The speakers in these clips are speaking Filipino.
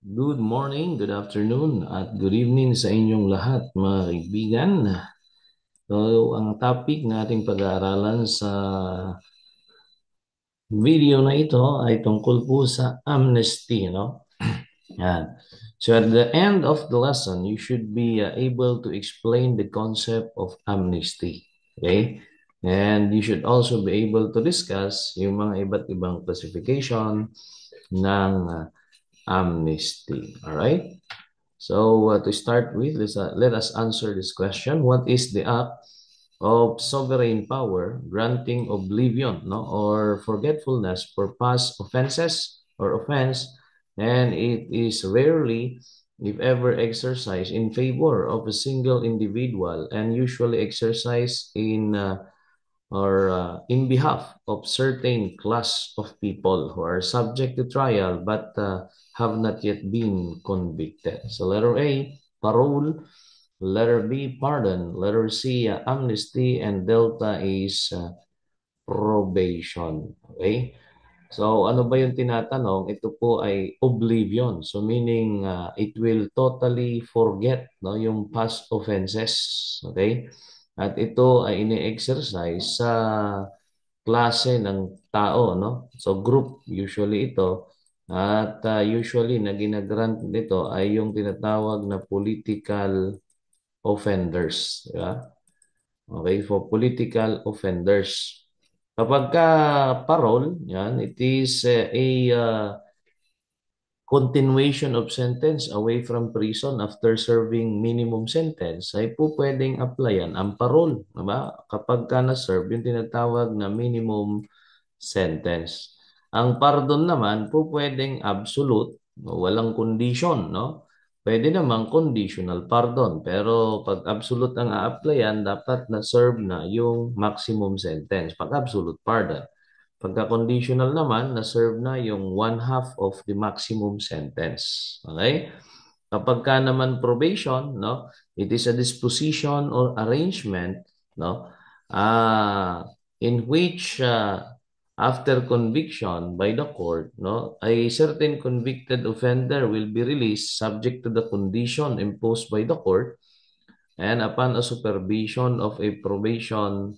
Good morning, good afternoon, at good evening sa inyong lahat, mga kaibigan. So, ang topic na ating pag-aaralan sa video na ito ay tungkol po sa amnesty, no? Yan. So, at the end of the lesson, you should be able to explain the concept of amnesty. Okay? And you should also be able to discuss yung mga iba't ibang classification ng amnesty. All right? So to start with, let us answer this question. What is the act of sovereign power granting oblivion, no, or forgetfulness for past offenses or offense? And it is rarely, if ever, exercised in favor of a single individual and usually exercised in behalf of certain class of people who are subject to trial but have not yet been convicted. So letter A, parole. Letter B, pardon. Letter C, amnesty. And delta is probation. Okay? So ano ba yung tinatanong? Ito po ay oblivion. So meaning it will totally forget, no, yung past offenses. Okay? At ito ay ini-exercise sa klase ng tao, no? So group usually ito. At usually na ginagrant nito ay yung tinatawag na political offenders, di ba? Okay, for political offenders. Kapag ka parole, yan, it is a continuation of sentence away from prison after serving minimum sentence, ay po pwedeng applyan ang parole, diba? Kapag ka na-serve yung tinatawag na minimum sentence. Ang pardon naman po pwedeng absolute, walang condition, no? Pwede namang conditional pardon, pero pag absolute ang a-applyan, dapat na-serve na yung maximum sentence, pag absolute pardon. Pagka-conditional naman, na-serve na yung one half of the maximum sentence. Okay? Kapag ka naman probation, no, it is a disposition or arrangement, no, in which after conviction by the court, no, a certain convicted offender will be released subject to the condition imposed by the court and upon a supervision of a probation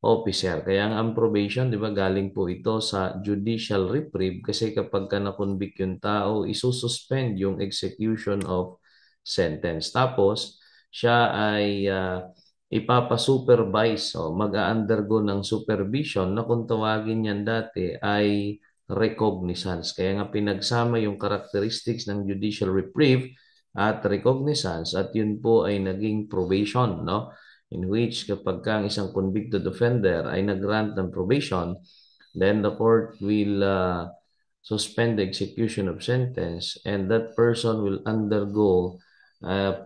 officer. Kaya ang probation, di ba, galing po ito sa judicial reprieve kasi kapag ka na-convict yung tao, isususpend yung execution of sentence. Tapos, siya ay ipapasupervise o mag-undergo ng supervision na kung tawagin yan dati ay recognizance. Kaya nga pinagsama yung characteristics ng judicial reprieve at recognizance at yun po ay naging probation, no? In which kapag ka ang isang convicted offender ay nag-grant ng probation, then the court will suspend the execution of sentence and that person will undergo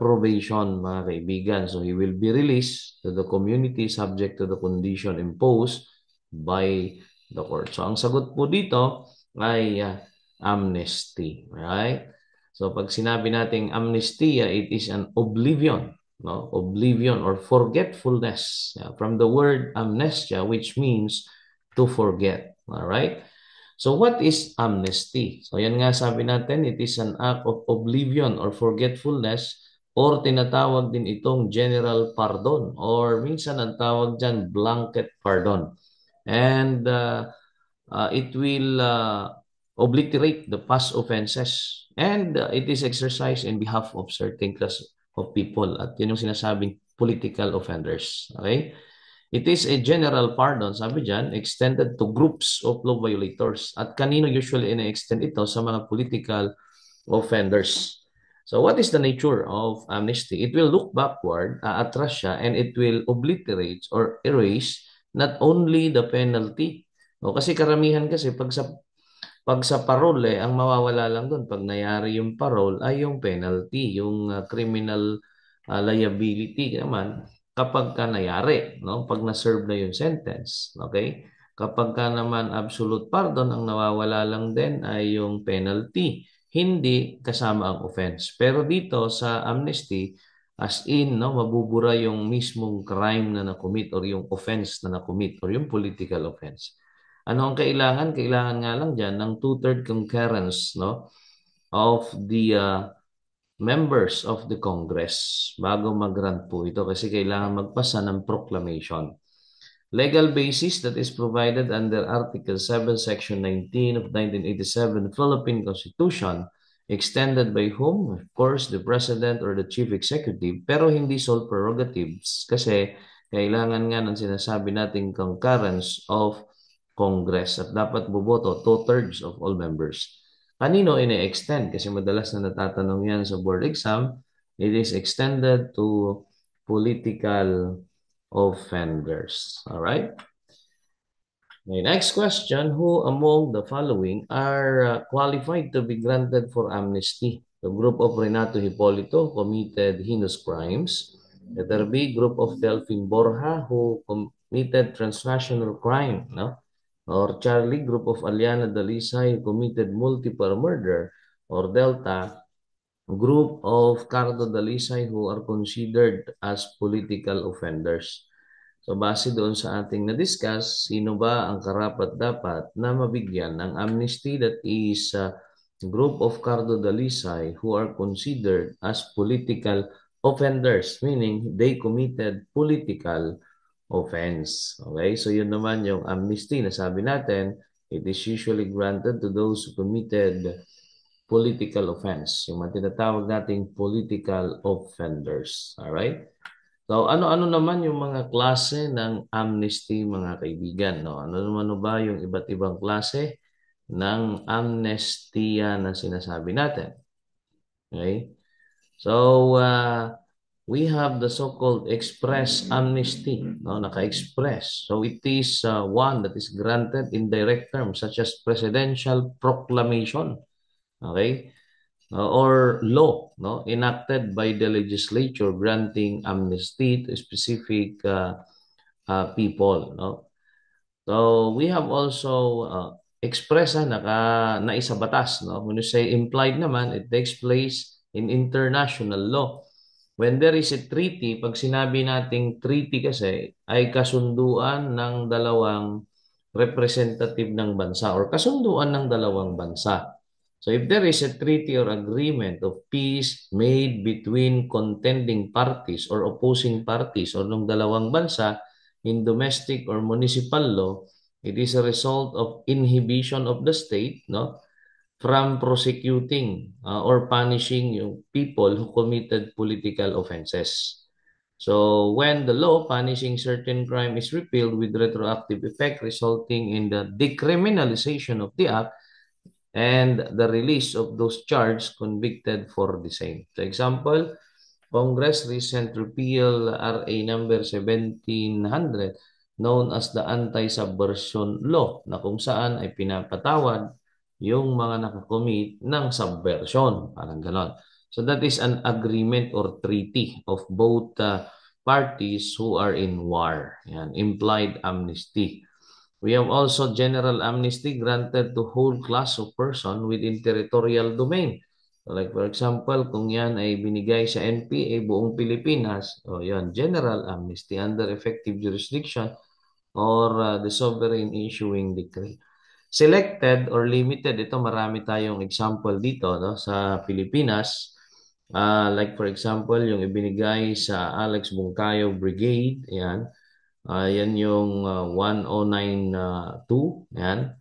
probation, mga kaibigan. So he will be released to the community subject to the condition imposed by the court. So ang sagot po dito ay amnesty, right? So pag sinabi nating amnestia, it is an oblivion, no? Oblivion or forgetfulness, from the word amnesia, which means to forget. All right? So what is amnesty? So yan nga sabi natin, it is an act of oblivion or forgetfulness or tinatawag din itong general pardon or minsan ang tawag dyan blanket pardon. And it will obliterate the past offenses and it is exercised in behalf of certain class of people at yun yung sinasabing political offenders. Okay? It is a general pardon, sabi dyan, extended to groups of law violators. At kanino usually ina-extend ito sa mga political offenders. So what is the nature of amnesty? It will look backward, atras siya, and it will obliterate or erase not only the penalty. O, kasi karamihan kasi pag sa parole, ang mawawala lang doon pag nayari yung parole ay yung penalty, yung criminal liability naman kapag ka nayari, no? Pag na-serve na yung sentence, okay? Kapag ka naman absolute pardon, ang nawawala lang din ay yung penalty, hindi kasama ang offense. Pero dito sa amnesty, as in, no, mabubura yung mismong crime na na-commit or yung offense na na-commit or yung political offense. Ano ang kailangan? Kailangan nga lang dyan ng two-third concurrence, no? of the members of the Congress bago mag-grant po ito kasi kailangan magpasa ng proclamation. Legal basis that is provided under Article 7, Section 19 of 1987 Philippine Constitution, extended by whom? Of course, the President or the Chief Executive, pero hindi sole prerogatives kasi kailangan nga ng sinasabi nating concurrence of Congress at dapat boboto 2/3 of all members. Kanino ini-extend? Kasi madalas na natatanong yan sa board exam, it is extended to political offenders. All right? My next question, who among the following are qualified to be granted for amnesty? The group of Renato Hipolito committed heinous crimes. Letter B, group of Delphine Borja who committed transnational crime, no? Or Charlie, group of Aliana Dalisay who committed multiple murder. Or Delta, group of Cardo Dalisay who are considered as political offenders. So base doon sa ating na-discuss, sino ba ang karapat-dapat na mabigyan ng amnesty? That is group of Cardo Dalisay who are considered as political offenders, meaning they committed political offense. Okay, so yun naman yung amnesty na sabi natin, it is usually granted to those who committed political offense, yung mga tinatawag nating political offenders. Alright? So, ano-ano naman yung mga klase ng amnesty, mga kaibigan, no? Ano naman ba yung iba't ibang klase ng amnestia na sinasabi natin? Okay? So, we have the so-called express amnesty, no? Naka-express. So, it is one that is granted in direct terms, such as presidential proclamation. Okay? Or law, no, enacted by the legislature granting amnesty to specific people, no. So we have also express na isa batas, no. When you say implied naman, it takes place in international law. When there is a treaty, pag sinabi nating treaty kasi ay kasunduan ng dalawang representative ng bansa or kasunduan ng dalawang bansa. So if there is a treaty or agreement of peace made between contending parties or opposing parties or ng dalawang bansa in domestic or municipal law, it is a result of inhibition of the state, no, from prosecuting or punishing yung people who committed political offenses. So when the law punishing certain crime is repealed with retroactive effect, resulting in the decriminalization of the act and the release of those charged convicted for the same. For example, Congress recent repeal RA number 1700 known as the Anti-Subversion Law na kung saan ay pinapatawad yung mga nakakommit ng subversion, parang ganon. So that is an agreement or treaty of both parties who are in war. Yan, implied amnesty. We have also general amnesty granted to whole class of person within territorial domain. So like for example, kung yan ay binigay sa NPA buong Pilipinas, o yan, general amnesty under effective jurisdiction or the sovereign issuing decree. Selected or limited, ito marami tayong example dito, no, sa Pilipinas. Like for example, yung ibinigay sa Alex Bungkayo Brigade, yan. Yan yung 1092, yan.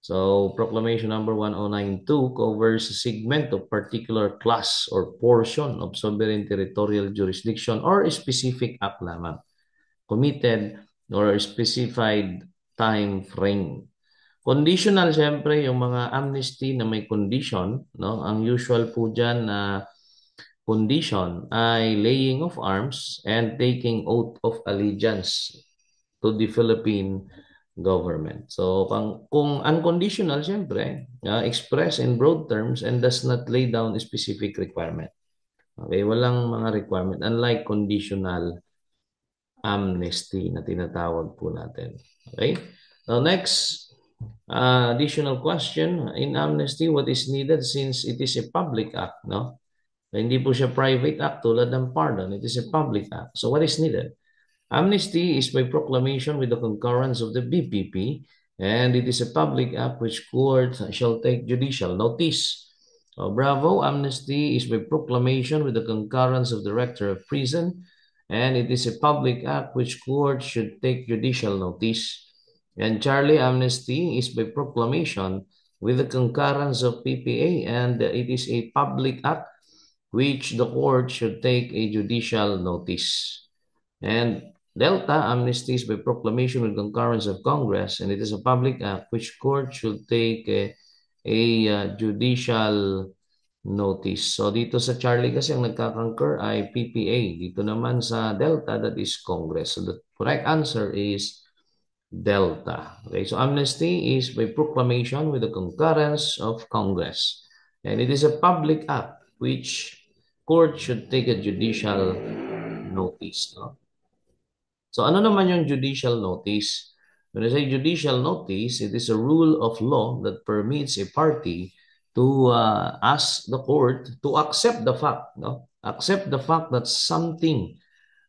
So, Proclamation number 1092 covers a segment of particular class or portion of sovereign territorial jurisdiction or a specific act lamang committed or specified time frame. Conditional, siyempre, yung mga amnesty na may condition, no? Ang usual po dyan na condition ay laying of arms and taking oath of allegiance to the Philippine government. So, kung unconditional, siyempre, express in broad terms and does not lay down a specific requirement. Okay, walang mga requirement. Unlike conditional amnesty na tinatawag po natin. Okay? Now, next, additional question. In amnesty, what is needed since it is a public act, no? Hindi po siya private act tulad ng pardon. It is a public act. So, what is needed? Amnesty is by proclamation with the concurrence of the BPP, and it is a public act which court shall take judicial notice So bravo, amnesty is by proclamation with the concurrence of the Rector of Prison, and it is a public act which court should take judicial notice. And Charlie, amnesty is by proclamation with the concurrence of PPA, and it is a public act which the court should take a judicial notice. And Delta, amnesty is by proclamation with concurrence of Congress, and it is a public act which court should take a judicial notice. So dito sa Charlie kasi ang nagkakangker ay PPA. Dito naman sa Delta, that is Congress. So the correct answer is Delta. Okay, so amnesty is by proclamation with the concurrence of Congress. And it is a public act which court should take a judicial notice. No? So ano naman yung judicial notice? When I say judicial notice, it is a rule of law that permits a party to ask the court to accept the fact, no? Accept the fact that something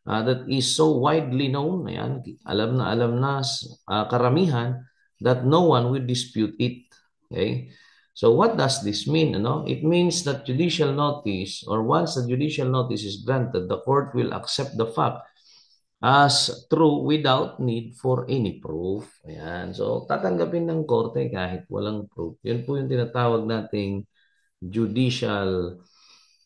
that is so widely known, ayan, alam na karamihan, that no one will dispute it. Okay? So what does this mean? No? It means that judicial notice, or once the judicial notice is granted, the court will accept the fact as true without need for any proof. Ayan. So, tatanggapin ng korte kahit walang proof. Yun po yung tinatawag nating judicial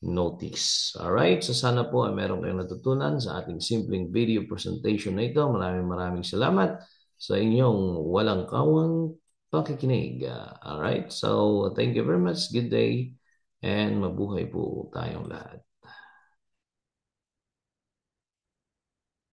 notice. Alright? So, sana po ay meron kayong natutunan sa ating simpleng video presentation na ito. Maraming salamat sa inyong walang kawang pakikinig. Alright? So, thank you very much. Good day and mabuhay po tayong lahat.